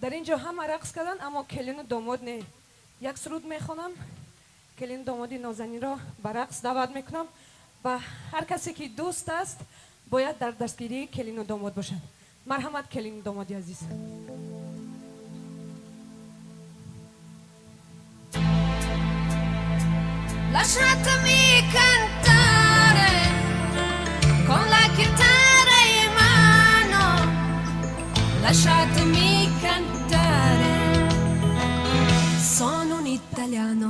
дар ин ҷо ҳама рақс карданд, аммо келину домод не. як суруд мехонам, келину домоди нозанинро ба рақс даъват мекунам ва ҳар касе ки дӯст аст бояд дар дастгирии келину домод бошад. марҳамат келину домоди азиз. Lasciatemi cantare con la chitarra in mano, lasciatemi cantare, sono un italiano.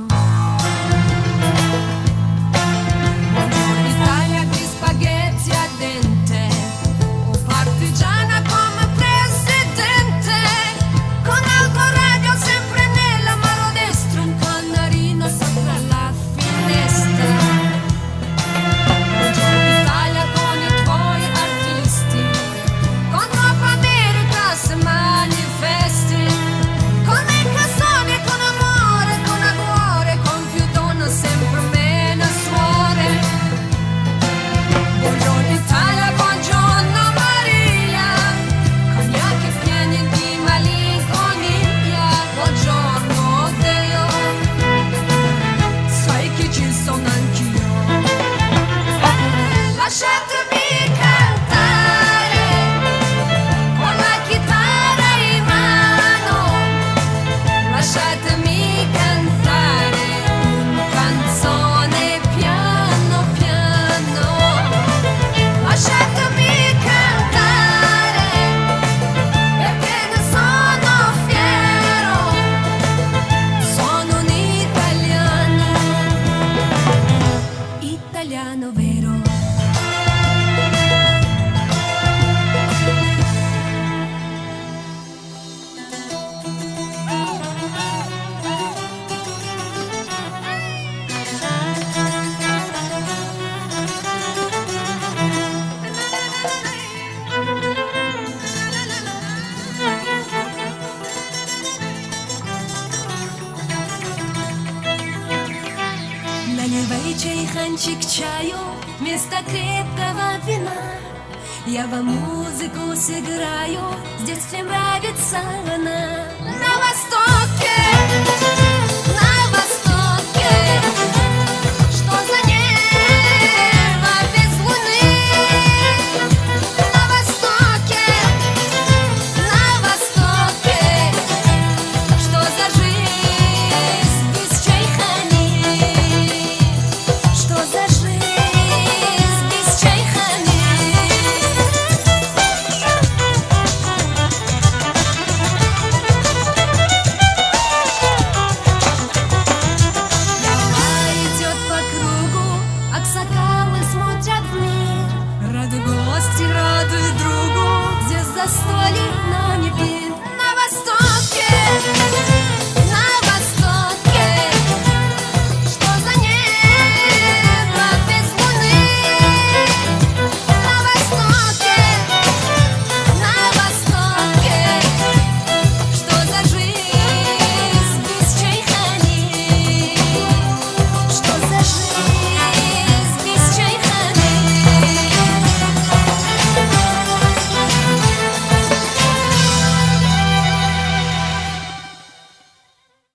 Buongiorno Italia di spaghetti a dente, un partigiana come presidente, con autoradio sempre nella mano destra, un canarino sopra la finestra. Buongiorno Italia con i tuoi artisti, con Copa America se manifesti, con le canzoni, con amore, con più donne sempre meno suore. Buongiorno Italia, buongiorno Maria, con gli occhi pieni di malinconia. Buongiorno Dio, sai che ci sono anch'io. Lasciatemi cantare con la chitarra in mano, lasciatemi cantare una canzone piano piano, lasciatemi cantare perché ne sono fiero, sono un italiano, italiano vero. Наливай чайханчик чаю вместо крепкого вина. Я вам музыку сыграю, с детства нравится она. На востоке, что за небо без луны. На востоке, что за жизнь без чайхани. Что за жизнь без чайхани? Голова идет по кругу, аксакалы смотрят в мир. Рады гости, рады другу, здесь застолье, но не пир.